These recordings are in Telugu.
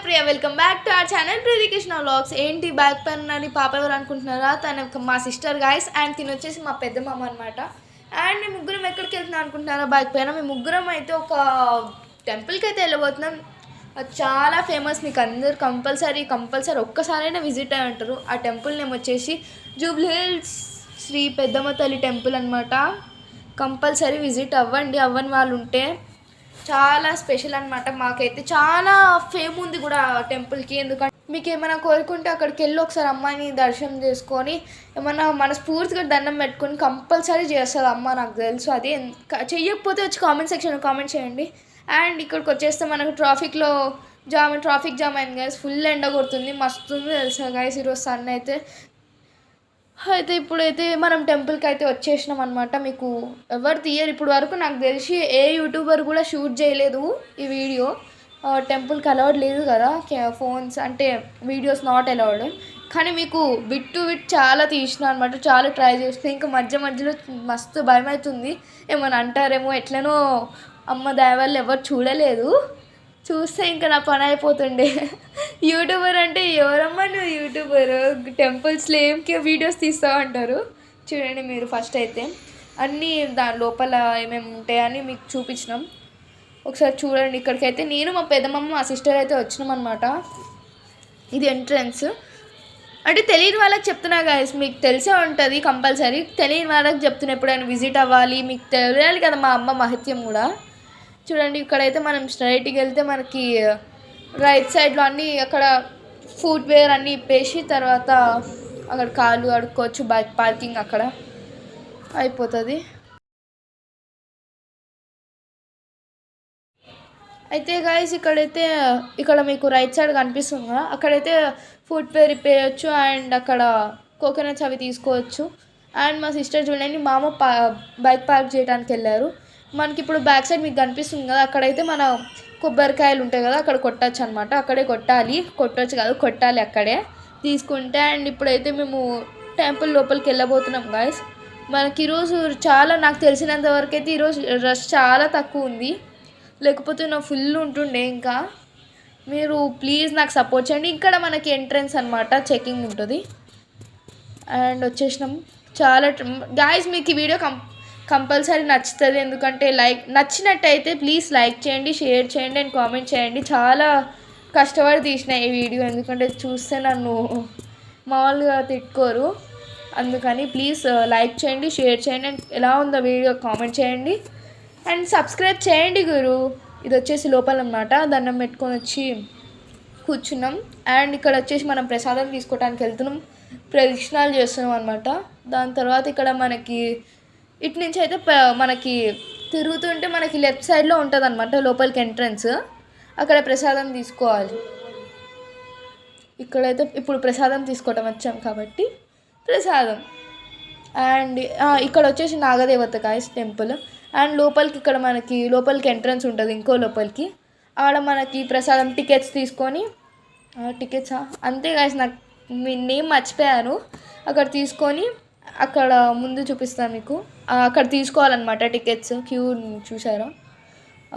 Priya welcome back to our channel Preethikrishna vlogs. ఏంటి బ్యాక్ పెయిన్ అని పాప ఎవరు అనుకుంటున్నారా? తన మా సిస్టర్ గాయస్ అండ్ తిని వచ్చేసి మా పెద్ద మామ అనమాట. అండ్ మేము ముగ్గురం ఎక్కడికి వెళ్తున్నాం అనుకుంటున్నారా? బ్యాక్ పైన మేము ముగ్గురం అయితే ఒక టెంపుల్కి అయితే వెళ్ళబోతున్నాం. అది చాలా ఫేమస్, మీకు అందరు కంపల్సరీ ఒక్కసారైనా విజిట్ అయ్యి ఉంటారు. ఆ టెంపుల్ నేమ్ వచ్చేసి జూబ్లీ హిల్స్ శ్రీ పెద్దమ్మ తల్లి టెంపుల్ అనమాట. కంపల్సరీ విజిట్ అవ్వండి, అవ్వని వాళ్ళు ఉంటే. చాలా స్పెషల్ అనమాట. మాకైతే చాలా ఫేమ్ ఉంది కూడా టెంపుల్కి. ఎందుకంటే మీకు ఏమైనా కోరుకుంటే అక్కడికి వెళ్ళి ఒకసారి అమ్మాయిని దర్శనం చేసుకొని ఏమన్నా మనస్ఫూర్తిగా దండం పెట్టుకొని కంపల్సరీ చేస్తుంది అమ్మ, నాకు తెలుసు. అది చెయ్యకపోతే వచ్చి కామెంట్ సెక్షన్లో కామెంట్ చేయండి. అండ్ ఇక్కడికి వచ్చేస్తే మనకు ట్రాఫిక్ జామ్ అయింది గైస్. ఫుల్ ఎండ కొడుతుంది, మస్తు ఉంది తెలుసా గైస్ ఈరోజు సన్ అయితే. ఇప్పుడైతే మనం టెంపుల్కి అయితే వచ్చేసినాం అనమాట. మీకు ఎవరు తీయరు ఇప్పుడు వరకు, నాకు తెలిసి ఏ యూట్యూబర్ కూడా షూట్ చేయలేదు ఈ వీడియో. టెంపుల్కి అలౌడ్ లేదు కదా ఫోన్స్, అంటే వీడియోస్ నాట్ అలౌడ్. కానీ మీకు బిట్ టు బిట్ చాలా తీసిన అనమాట, చాలా ట్రై చేస్తే. ఇంకా మధ్యలో మస్తు భయం అవుతుంది, ఏమన్నా అంటారేమో. ఎట్లనో అమ్మ దయ వల్ల ఎవరు చూడలేదు, చూస్తే ఇంకా నా పని అయిపోతుండే. యూట్యూబర్ అంటే ఎవరమ్మా నువ్వు యూట్యూబర్, టెంపుల్స్లో ఏంకి వీడియోస్ తీస్తావు అంటారు. చూడండి మీరు ఫస్ట్ అయితే అన్నీ దాని లోపల ఏమేమి ఉంటాయని మీకు చూపించినాం. ఒకసారి చూడండి. ఇక్కడికైతే నేను మా పెద్దమ్మ మా సిస్టర్ అయితే వచ్చినాం అనమాట. ఇది ఎంట్రన్స్. అంటే తెలియని వాళ్ళకి చెప్తున్నా గాయస్, మీకు తెలిసే ఉంటుంది కంపల్సరీ. తెలియని వాళ్ళకి చెప్తున్నా, ఎప్పుడైనా విజిట్ అవ్వాలి మీకు తెలియాలి కదా మా అమ్మ మహత్యం కూడా. చూడండి ఇక్కడైతే మనం స్ట్రైట్కి వెళ్తే మనకి రైట్ సైడ్లో అన్నీ అక్కడ ఫుట్వేర్ అన్నీ ఇప్పేసి తర్వాత అక్కడ కాళ్ళు అడుక్కోవచ్చు. బైక్ పార్కింగ్ అక్కడ అయిపోతుంది. అయితే గాయస్ ఇక్కడ మీకు రైట్ సైడ్ కనిపిస్తుంది కదా, అక్కడైతే ఫుట్వేర్ ఇప్పేయచ్చు. అండ్ అక్కడ కోకోనట్స్ అవి తీసుకోవచ్చు. అండ్ మా సిస్టర్ చూడండి మా అమ్మ బైక్ పార్క్ చేయడానికి వెళ్ళారు. మనకి ఇప్పుడు బ్యాక్ సైడ్ మీకు కనిపిస్తుంది కదా, అక్కడైతే మన కొబ్బరికాయలు ఉంటాయి కదా, అక్కడ కొట్టచ్చు అనమాట. అక్కడే కొట్టాలి అక్కడే తీసుకుంటే. అండ్ ఇప్పుడైతే మేము టెంపుల్ లోపలికి వెళ్ళబోతున్నాం గాయస్. మనకి ఈరోజు చాలా, నాకు తెలిసినంత వరకు అయితే ఈరోజు రష్ చాలా తక్కువ ఉంది, లేకపోతే నా ఫుల్ ఉంటుండే. ఇంకా మీరు ప్లీజ్ నాకు సపోర్ట్ చేయండి. ఇక్కడ మనకి ఎంట్రన్స్ అనమాట, చెకింగ్ ఉంటుంది. అండ్ వచ్చేసినాం. చాలా గాయస్ మీకు ఈ వీడియో కంపల్సరీ నచ్చుతుంది. ఎందుకంటే నచ్చినట్టయితే ప్లీజ్ లైక్ చేయండి, షేర్ చేయండి అండ్ కామెంట్ చేయండి. చాలా కష్టపడి తీసిన ఈ వీడియో, ఎందుకంటే చూస్తే నన్ను మామూలుగా తిట్టుకోరు. అందుకని ప్లీజ్ లైక్ చేయండి, షేర్ చేయండి అండ్ ఎలా ఉందో వీడియో కామెంట్ చేయండి అండ్ సబ్స్క్రైబ్ చేయండి గురు. ఇది వచ్చేసి లోపల అన్నమాట. దండం పెట్టుకొని వచ్చి కూర్చున్నాం. అండ్ ఇక్కడ వచ్చేసి మనం ప్రసాదం తీసుకోవడానికి వెళ్తున్నాం, ప్రదక్షిణాలు చేస్తున్నాం అనమాట. దాని తర్వాత ఇక్కడ మనకి ఇటు నుంచి అయితే మనకి తిరుగుతుంటే మనకి లెఫ్ట్ సైడ్లో ఉంటుంది అనమాట లోపలికి ఎంట్రన్స్. అక్కడ ప్రసాదం తీసుకోవాలి. ఇక్కడైతే ఇప్పుడు ప్రసాదం తీసుకోవటం వచ్చాం కాబట్టి ప్రసాదం. అండ్ ఇక్కడ వచ్చేసి నాగదేవత గాయస్ టెంపుల్. అండ్ ఇక్కడ మనకి లోపలికి ఎంట్రన్స్ ఉంటుంది, ఇంకో లోపలికి. ఆడ మనకి ప్రసాదం టికెట్స్ తీసుకొని, టికెట్సా అంతే గాయస్, నాకు మీ నేమ్ మర్చిపోయాను. అక్కడ తీసుకొని అక్కడ ముందు చూపిస్తాను మీకు, అక్కడ తీసుకోవాలన్నమాట టికెట్స్. క్యూ చూసారా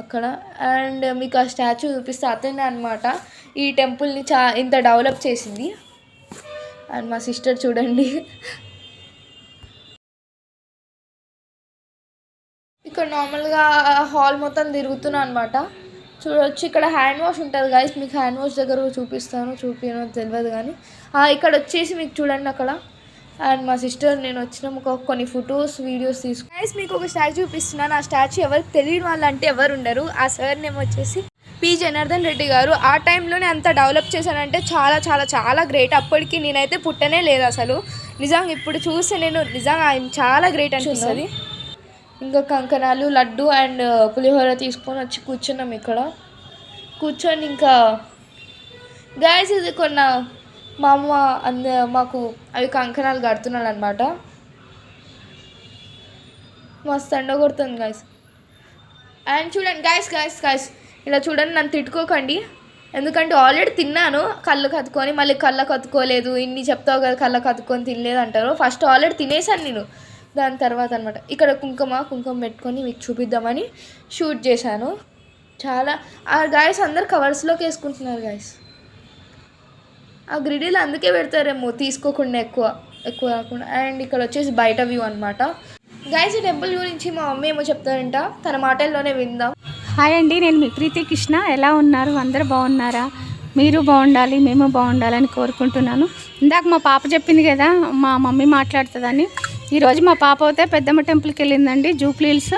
అక్కడ. అండ్ మీకు ఆ స్టాచ్యూ చూపిస్తే అతనే అనమాట ఈ టెంపుల్ని ఇంత డెవలప్ చేసింది. అండ్ మా సిస్టర్ చూడండి ఇక్కడ నార్మల్గా హాల్ మొత్తం తిరుగుతున్నా అనమాట. చూడవచ్చు ఇక్కడ హ్యాండ్ వాష్ ఉంటుంది గాయస్. మీకు హ్యాండ్ వాష్ దగ్గర చూపిస్తాను, చూపినో తెలియదు కానీ ఇక్కడ వచ్చేసి మీకు చూడండి అక్కడ. అండ్ మా సిస్టర్ నేను వచ్చిన కొన్ని ఫొటోస్ వీడియోస్ తీసుకుని గైస్ మీకు ఒక స్టాచ్యూ చూపిస్తున్నాను. ఆ స్టాచ్యూ ఎవరికి తెలియని వాళ్ళు అంటే ఎవరు ఉండరు. ఆ సార్ నేమ్ వచ్చేసి పి జనార్దన్ రెడ్డి గారు. ఆ టైంలోనే అంత డెవలప్ చేశానంటే చాలా చాలా చాలా గ్రేట్. అప్పటికి నేనైతే పుట్టనే లేదు అసలు. నిజంగా ఇప్పుడు చూస్తే నేను నిజంగా ఆయన చాలా గ్రేట్ అనిపిస్తుంది. ఇంకా కంకణాలు, లడ్డు అండ్ పులిహోర తీసుకొని వచ్చి కూర్చున్నాం. ఇక్కడ కూర్చొని ఇంకా గైస్ ఇది మా అమ్మ మాకు అవి కంకణాలు కడుతున్నాడు అనమాట. మస్తు ఎండ కొడుతుంది గైస్. అండ్ చూడండి గైస్ ఇలా చూడండి, నన్ను తిట్టుకోకండి. ఎందుకంటే ఆల్రెడీ తిన్నాను కళ్ళు కత్తుకొని, మళ్ళీ కళ్ళ కత్తుకోలేదు ఇన్ని చెప్తావు కదా, కళ్ళ కత్తుకొని తినలేదు అంటారు. ఫస్ట్ ఆల్రెడీ తినేసాను నేను. దాని తర్వాత అనమాట ఇక్కడ కుంకుమ పెట్టుకొని మీకు చూపిద్దామని షూట్ చేశాను. చాలా గైస్ అందరు కవర్స్లోకి వేసుకుంటున్నారు గైస్. ఆ గ్రిడిల్ అందుకే పెడతారేమో తీసుకోకుండా ఎక్కువ రాకుండా. అండ్ ఇక్కడ వచ్చేసి బయట వ్యూ అనమాట. గైస్ ఈ టెంపుల్ గురించి మా మమ్మీ ఏమో చెప్తారంట, తన మాటల్లోనే విందాం. హాయ్ అండి, నేను మీ ప్రీతి కృష్ణ. ఎలా ఉన్నారు? అందరూ బాగున్నారా? మీరు బాగుండాలి, మేము బాగుండాలని కోరుకుంటున్నాను. ఇందాక మా పాప చెప్పింది కదా మా మమ్మీ మాట్లాడుతుందని. ఈరోజు మా పాప అయితే పెద్దమ్మ టెంపుల్కి వెళ్ళిందండి. జూబ్లీ హిల్స్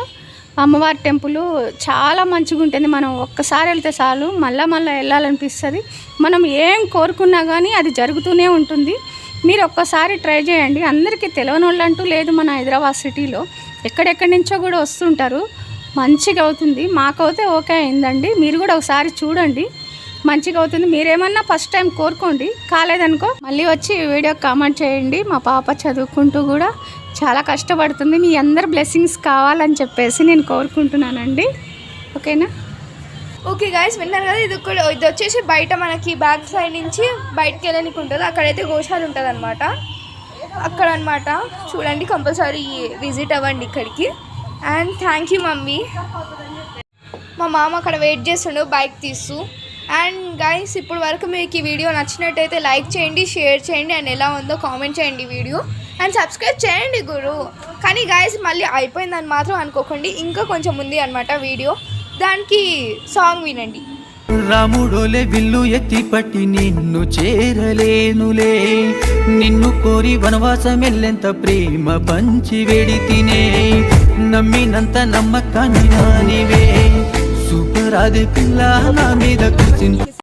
అమ్మవారి టెంపుల్ చాలా మంచిగా ఉంటుంది. మనం ఒక్కసారి వెళ్తే చాలు మళ్ళీ వెళ్ళాలనిపిస్తుంది. మనం ఏం కోరుకున్నా కానీ అది జరుగుతూనే ఉంటుంది. మీరు ఒక్కసారి ట్రై చేయండి. అందరికీ తెలియని వాళ్ళు అంటూ లేదు మన హైదరాబాద్ సిటీలో, ఎక్కడెక్కడి నుంచో కూడా వస్తుంటారు. మంచిగా అవుతుంది. మాకైతే ఓకే అయిందండి. మీరు కూడా ఒకసారి చూడండి, మంచిగా అవుతుంది. మీరేమన్నా ఫస్ట్ టైం కోరుకోండి, కాలేదనుకో మళ్ళీ వచ్చి వీడియో కామెంట్ చేయండి. మా పాప చదువుకుంటూ కూడా చాలా కష్టపడుతుంది. మీ అందరు బ్లెస్సింగ్స్ కావాలని చెప్పేసి నేను కోరుకుంటున్నానండి. ఓకేనా? ఓకే గైస్, విన్నారు కదా. ఇది వచ్చేసి బయట మనకి బ్యాక్ సైడ్ నుంచి బయటకు వెళ్ళడానికి ఉంటుంది. అక్కడైతే గోశాల ఉంటుంది అనమాట. అక్కడ అనమాట చూడండి, కంపల్సరీ విజిట్ అవ్వండి ఇక్కడికి. And thank you mummy. మా మామ అక్కడ వెయిట్ చేస్తుండు బైక్ తీస్తూ. అండ్ గైస్ ఇప్పుడు వరకు మీకు ఈ వీడియో నచ్చినట్టయితే లైక్ చేయండి, షేర్ చేయండి, అండ్ ఎలా ఉందో కామెంట్ చేయండి వీడియో. అండ్ సబ్స్క్రైబ్ చేయండి గురు. కానీ గైస్ మళ్ళీ అయిపోయిందని మాత్రం అనుకోకండి, ఇంకా కొంచెం ఉంది అనమాట వీడియో. దానికి సాంగ్ వినండి. రాముడోలే విల్లు ఎత్తి పట్టి నిన్ను చేరలేనులే, నిన్ను కోరి వనవాసమెల్లెంత ప్రేమ పంచి వెడితినే, నమ్మినంత నమ్మకాన్ని నానివే, సూపరాది పిల్ల నా మీద కూర్చుంది.